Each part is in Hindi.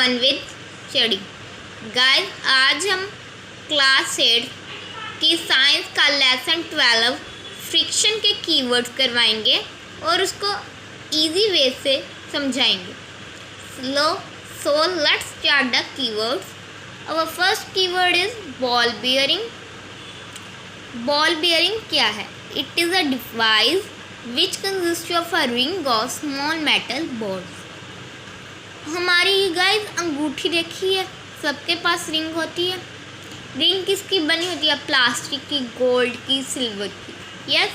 Fun with study. गाइस, आज हम क्लास 8 की साइंस का लेसन 12 फ्रिक्शन के कीवर्ड्स करवाएंगे और उसको इजी वे से समझाएंगे। So let's start the keywords. Our first keyword is ball bearing. Ball bearing क्या है? It is a device which consist of a ring of small metal balls. हमारी गाइस अंगूठी देखी है, सबके पास रिंग होती है। रिंग किसकी बनी होती है? प्लास्टिक की, गोल्ड की, सिल्वर की। यस,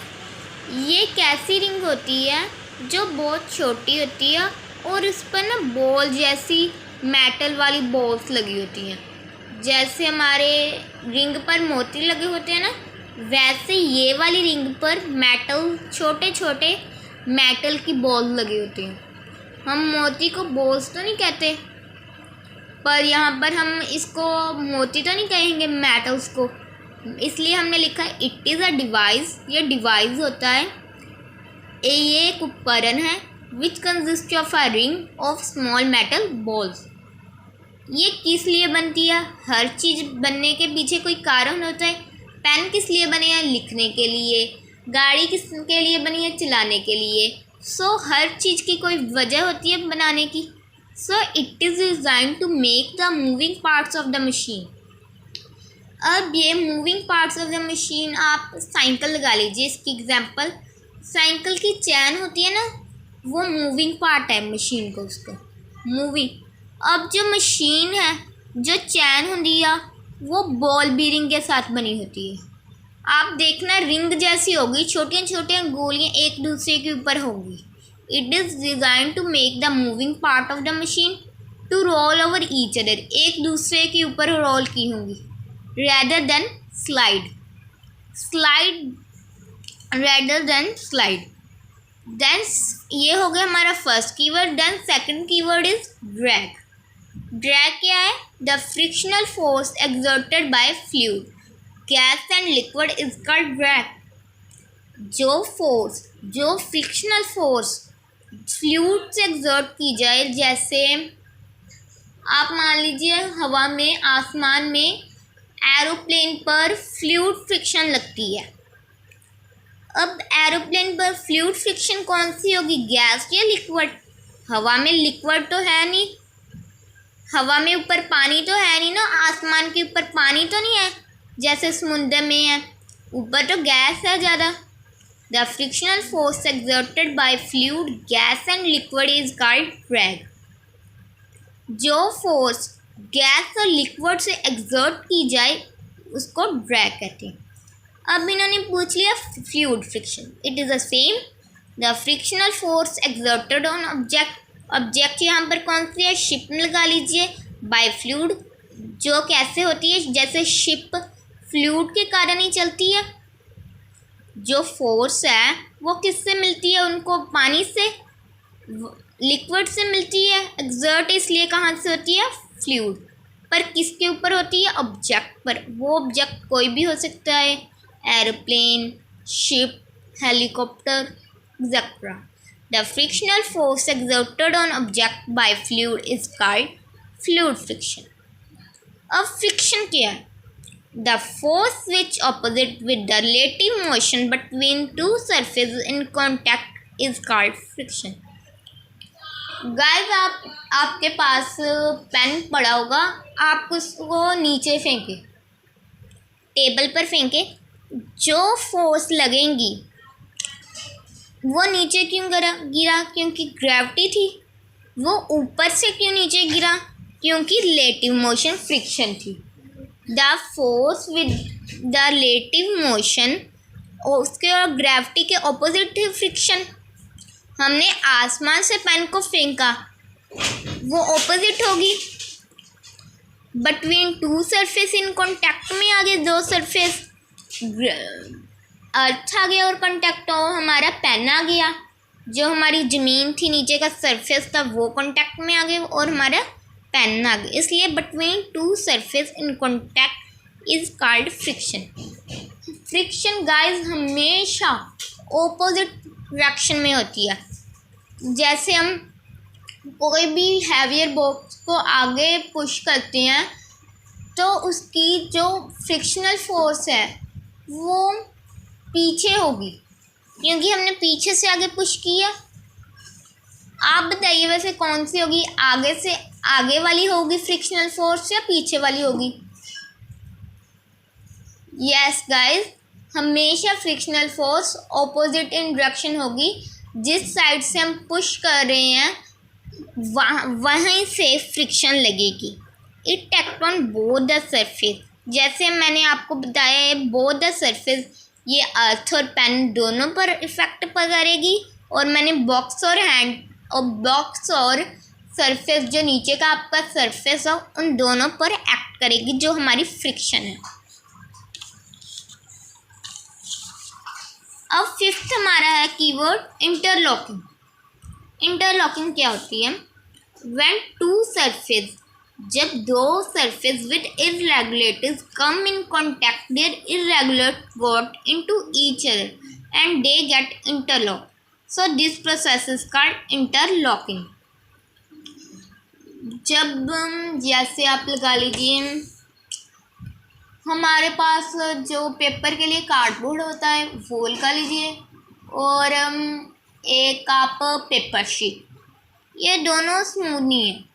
ये कैसी रिंग होती है जो बहुत छोटी होती है और इस पर ना बॉल जैसी मेटल वाली बॉल्स लगी होती हैं। जैसे हमारे रिंग पर मोती लगे होते हैं ना, वैसे ये वाली रिंग पर मेटल, छोटे छोटे मेटल की बॉल लगी होती हैं। हम मोती को बॉल्स तो नहीं कहते, पर यहाँ पर हम इसको मोती तो नहीं कहेंगे, मेटल्स को, इसलिए हमने लिखा है इट इज़ अ डिवाइस। ये डिवाइस होता है, ये एक उपकरण है विच consist of a ring of small metal balls. ये किस लिए बनती है? हर चीज़ बनने के पीछे कोई कारण होता है। पेन किस लिए बने हैं? लिखने के लिए। गाड़ी किस के लिए बनी है? चलाने के लिए। सो हर चीज़ की कोई वजह होती है बनाने की। So it is design to make the moving parts of the machine. अब ये moving parts of the machine, आप साइकिल लगा लीजिए इसकी एग्जांपल। साइकिल की चैन होती है ना, वो मूविंग पार्ट है मशीन को, उसका मूविंग। अब जो मशीन है, जो चैन होती है, वो बॉल बीरिंग के साथ बनी होती है। आप देखना रिंग जैसी होगी, छोटी छोटी गोलियां एक दूसरे के ऊपर होगी। It is design to make the moving part of the machine to roll over each other. एक दूसरे के ऊपर रोल की होंगी, rather than slide। देन ये हो गया हमारा first keyword. Then second keyword is drag. Drag क्या है? The frictional force exerted by fluid, gas and liquid is called drag. जो फ्रिक्शनल फोर्स फ्लूइड से एक्सर्ट की जाए, जैसे आप मान लीजिए हवा में, आसमान में एरोप्लेन पर फ्लूइड फ्रिक्शन लगती है। अब एरोप्लेन पर फ्लूइड फ्रिक्शन कौन सी होगी? गैस या लिक्विड? हवा में लिक्विड तो है नहीं, हवा में ऊपर पानी तो है नहीं ना, आसमान के ऊपर पानी तो नहीं है जैसे समुद्र में है, ऊपर तो गैस है ज़्यादा। The frictional force exerted by fluid, gas and liquid is called drag. जो फोर्स गैस और लिक्विड से एक्सर्ट की जाए उसको ड्रैग कहते हैं। अब इन्होंने पूछ लिया fluid friction. It is the same, the frictional force exerted on object यहाँ पर कौन सी है? शिप लगा लीजिए। बाय फ्लूइड, जो कैसे होती है? जैसे शिप फ्लूइड के कारण ही चलती है। जो फोर्स है वो किससे मिलती है? उनको पानी से, लिक्विड से मिलती है। एक्सर्ट इसलिए कहाँ से होती है? फ्लूइड पर। किसके ऊपर होती है? ऑब्जेक्ट पर। वो ऑब्जेक्ट कोई भी हो सकता है, aeroplane, ship, helicopter etcetera. The frictional force exerted on object by fluid is called fluid friction. अब फ्रिक्शन क्या है? The force which opposite with the relative motion between two surface in contact is called friction. Guys, आपके पास पेन पड़ा होगा, आप उसको नीचे फेंके, टेबल पर फेंके, जो फोर्स लगेंगी वो नीचे क्यों गिरा? क्योंकि ग्रेविटी थी। वो ऊपर से क्यों नीचे गिरा? क्योंकि रिलेटिव मोशन, फ्रिक्शन थी। The force with the relative motion, उसके और ग्रेविटी के ऑपोजिट थी फ्रिक्शन। हमने आसमान से पेन को फेंका, वो ऑपोजिट होगी। Between two surface in contact में आ गए, दो सरफेस, अर्थ आ गया और कांटेक्ट हो, हमारा पेन आ गया। जो हमारी ज़मीन थी, नीचे का सरफेस था, वो कांटेक्ट में आ गया और हमारा पेन आ गया। इसलिए between two surface in contact is called friction. Friction guys हमेशा ऑपोजिट डायरेक्शन में होती है। जैसे हम कोई भी हैवियर बॉक्स को आगे पुश करते हैं तो उसकी जो फ्रिक्शनल फोर्स है वो पीछे होगी, क्योंकि हमने पीछे से आगे पुश किया। आप बताइए वैसे कौन सी होगी, आगे से आगे वाली होगी फ्रिक्शनल फोर्स या पीछे वाली होगी? यस गाइस, हमेशा frictional force opposite in direction होगी। जिस साइड से हम पुश कर रहे हैं वहीं से फ्रिक्शन लगेगी। It act on both the surface, जैसे मैंने आपको बताया है बोथ द सरफेस, ये अर्थ और पेन दोनों पर इफेक्ट करेगी। और मैंने बॉक्स और सरफेस जो नीचे का आपका सरफेस हो उन दोनों पर एक्ट करेगी, जो हमारी फ्रिक्शन है। अब फिफ्थ हमारा है कीवर्ड इंटरलॉकिंग। इंटरलॉकिंग क्या होती है? व्हेन टू सरफेस, जब दो surface with irregularities come in contact, there irregularities got into each other and they get interlock, so this process is called interlocking. जब जैसे आप लगा लीजिए हमारे पास जो पेपर के लिए कार्डबोर्ड होता है वो लगा लीजिए, और एक आप पेपर शीट, ये दोनों स्मूथ नहीं है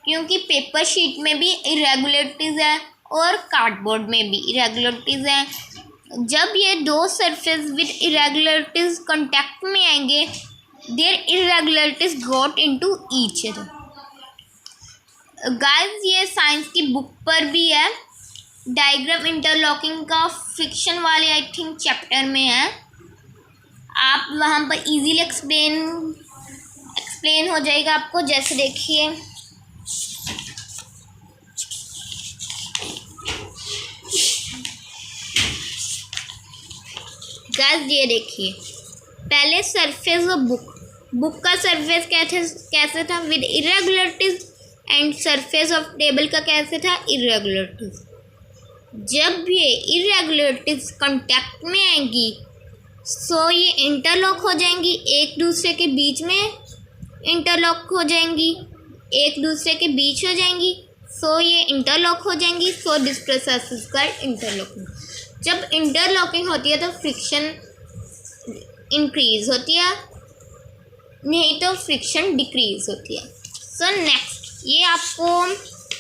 क्योंकि पेपर शीट में भी इरेगुलरिटीज़ है और कार्डबोर्ड में भी इरेगुलरिटीज़ है। जब ये दो सरफेस विद इरेगुलरिटीज़ कांटेक्ट में आएंगे, their irregularities got into each other. Guys, ये साइंस की बुक पर भी है, डायग्राम इंटरलॉकिंग का फ्रिक्शन वाले आई थिंक चैप्टर में है। आप वहाँ पर इजीली एक्सप्लेन हो जाएगा आपको। जैसे देखिए गाइस, ये देखिए पहले सरफेस ऑफ बुक का सरफेस कैसे था? With irregularities, and surface of table का कैसे था? इरेगुलरिटीज। जब ये इरेगुलरिटीज कांटेक्ट में आएंगी सो ये इंटरलॉक हो जाएंगी, एक दूसरे के बीच में इंटरलॉक हो जाएंगी, एक दूसरे के बीच हो जाएंगी, सो ये इंटरलॉक हो जाएंगी। सो this process is called interlocking. जब इंटरलॉकिंग होती है तो फ्रिक्शन इंक्रीज होती है, नहीं तो फ्रिक्शन डिक्रीज होती है। सो नेक्स्ट, ये आपको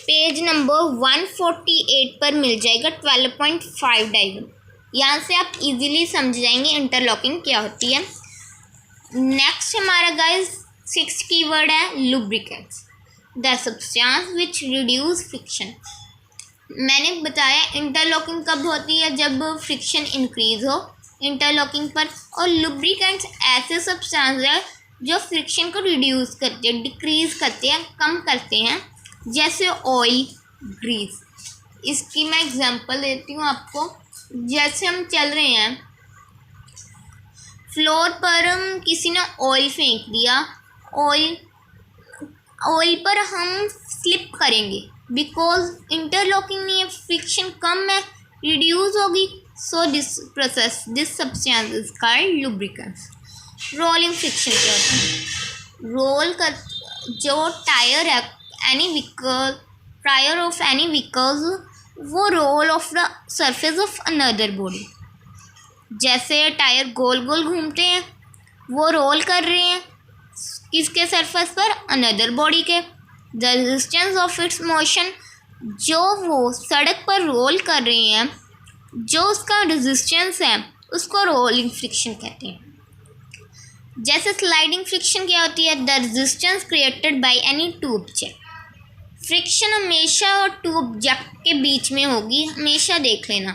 पेज नंबर 148 पर मिल जाएगा 12.5 डायग्राम। यहाँ से आप इजीली समझ जाएंगे इंटरलॉकिंग क्या होती है। नेक्स्ट हमारा गाइस 6th कीवर्ड है lubricants, the substance which reduce friction. मैंने बताया इंटरलॉकिंग कब होती है? जब फ्रिक्शन इंक्रीज हो इंटरलॉकिंग पर। और लुब्रिकेंट्स ऐसे सब्सटेंस है जो फ्रिक्शन को रिड्यूस करते हैं, डिक्रीज करते हैं, कम करते हैं, जैसे ऑयल, ग्रीस। इसकी मैं एग्जांपल देती हूँ आपको। जैसे हम चल रहे हैं फ्लोर पर, किसी ने ऑयल फेंक दिया, ऑयल पर हम स्लिप करेंगे बिकॉज इंटरलॉकिंग नहीं है, फ्रिक्शन कम है, रिड्यूस होगी। So this substance is called lubricants. Rolling friction क्या होता है? रोल कर जो टायर है टायर ऑफ एनी व्हीकल्स, वो roll of the surface of another body. जैसे टायर गोल गोल घूमते हैं, वो रोल कर रहे हैं किसके सरफेस पर? अनदर बॉडी के। The resistance of its motion, जो वो सड़क पर रोल कर रहे हैं, जो उसका रेजिस्टेंस है उसको रोलिंग फ्रिक्शन कहते हैं। जैसे स्लाइडिंग फ्रिक्शन क्या होती है? The resistance created by any two object. Friction हमेशा और टू ऑब्जेक्ट के बीच में होगी, हमेशा देख लेना।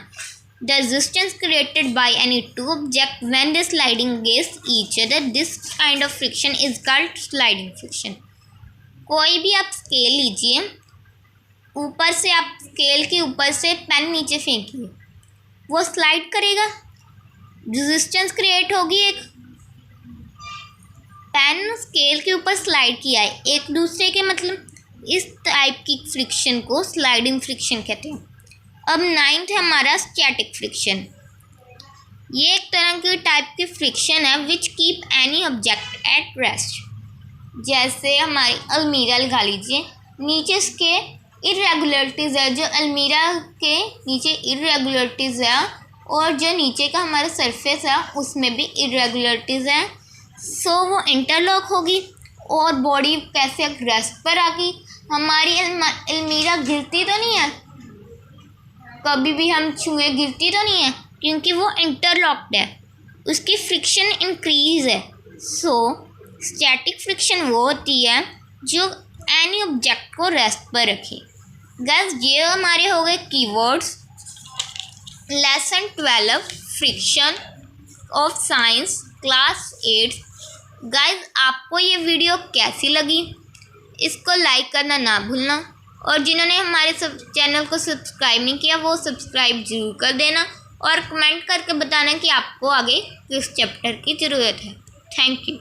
The resistance created by any two object when they sliding against each other, this kind of friction is called sliding friction. कोई भी आप स्केल लीजिए, ऊपर से आप स्केल के ऊपर से पेन नीचे फेंकिए, वो स्लाइड करेगा, रेजिस्टेंस क्रिएट होगी। एक पेन स्केल के ऊपर स्लाइड किया है एक दूसरे के, मतलब इस टाइप की फ्रिक्शन को स्लाइडिंग फ्रिक्शन कहते हैं। अब 9th है हमारा स्टैटिक फ्रिक्शन। ये एक तरह की टाइप की फ्रिक्शन है which keep any object at rest. जैसे हमारी अलमीरा लगा लीजिए, नीचे इसके इरेगुलरिटीज़ है, जो अलमीरा के नीचे इरेगुलरिटीज़ है और जो नीचे का हमारा सरफेस है उसमें भी इरेगुलरिटीज़ हैं। सो वो इंटरलॉक होगी और बॉडी कैसे रेस्ट पर आ गई। हमारी अलमीरा गिरती तो नहीं है, कभी भी हम छुए गिरती तो नहीं है, क्योंकि वो इंटरलॉक्ड है, उसकी फ्रिक्शन इंक्रीज है। सो स्टैटिक फ्रिक्शन वो होती है जो एनी ऑब्जेक्ट को रेस्ट पर रखे। गाइस ये हमारे हो गए keywords lesson 12 friction of science class 8। Guys आपको ये वीडियो कैसी लगी, इसको लाइक करना ना भूलना, और जिन्होंने हमारे चैनल को सब्सक्राइब नहीं किया वो सब्सक्राइब ज़रूर कर देना, और कमेंट करके बताना कि आपको आगे किस चैप्टर की ज़रूरत है। Thank you.